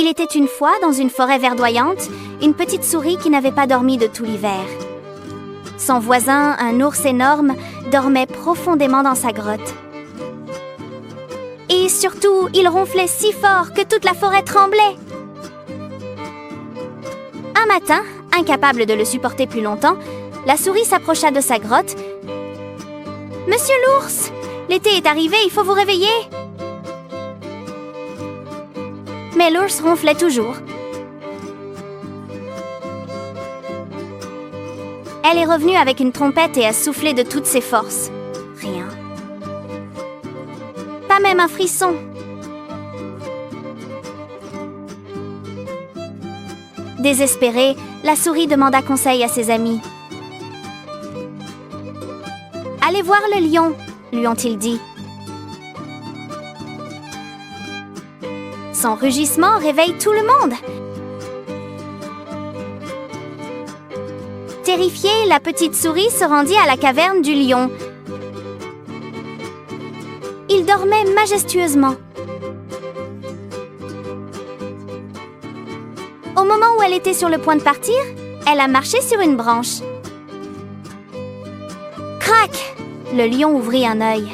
Il était une fois, dans une forêt verdoyante, une petite souris qui n'avait pas dormi de tout l'hiver. Son voisin, un ours énorme, dormait profondément dans sa grotte. Et surtout, il ronflait si fort que toute la forêt tremblait. Un matin, incapable de le supporter plus longtemps, la souris s'approcha de sa grotte. « Monsieur l'ours, l'été est arrivé, il faut vous réveiller !» Mais l'ours ronflait toujours. Elle est revenue avec une trompette et a soufflé de toutes ses forces. Rien. Pas même un frisson. Désespérée, la souris demanda conseil à ses amis. « Allez voir le lion », lui ont-ils dit. Son rugissement réveille tout le monde. Terrifiée, la petite souris se rendit à la caverne du lion. Il dormait majestueusement. Au moment où elle était sur le point de partir, elle a marché sur une branche. Crac! Le lion ouvrit un œil.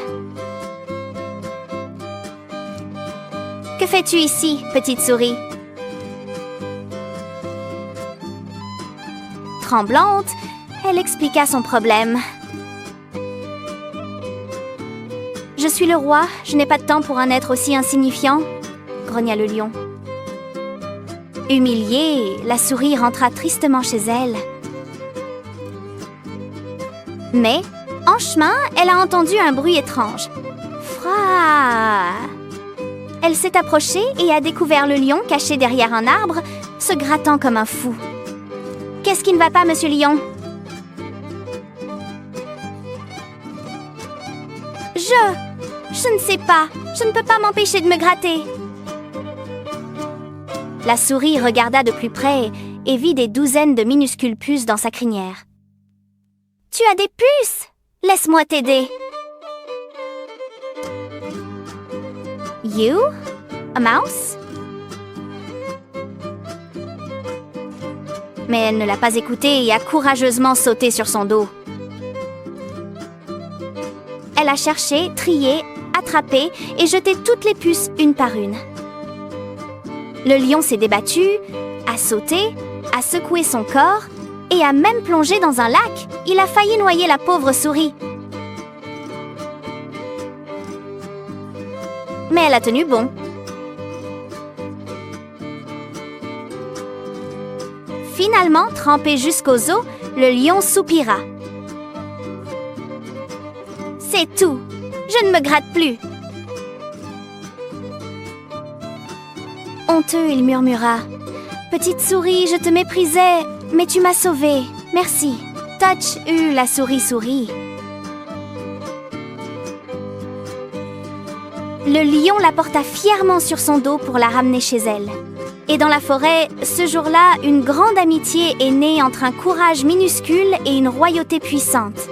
« Que fais-tu ici, petite souris ?» Tremblante, elle expliqua son problème. « Je suis le roi, je n'ai pas de temps pour un être aussi insignifiant, » grogna le lion. Humiliée, la souris rentra tristement chez elle. Mais, en chemin, elle a entendu un bruit étrange. Fra! Elle s'est approchée et a découvert le lion caché derrière un arbre, se grattant comme un fou. « Qu'est-ce qui ne va pas, monsieur lion ?» Je ne sais pas. Je ne peux pas m'empêcher de me gratter. » La souris regarda de plus près et vit des douzaines de minuscules puces dans sa crinière. « Tu as des puces? Laisse-moi t'aider. » You? A mouse? Mais elle ne l'a pas écouté et a courageusement sauté sur son dos. Elle a cherché, trié, attrapé et jeté toutes les puces une par une. Le lion s'est débattu, a sauté, a secoué son corps et a même plongé dans un lac. Il a failli noyer la pauvre souris. Mais elle a tenu bon. Finalement, trempé jusqu'aux os, le lion soupira. « C'est tout. Je ne me gratte plus. » Honteux, il murmura. « Petite souris, je te méprisais, mais tu m'as sauvée. Merci. » Touch eut la souris. Le lion la porta fièrement sur son dos pour la ramener chez elle. Et dans la forêt, ce jour-là, une grande amitié est née entre un courage minuscule et une royauté puissante.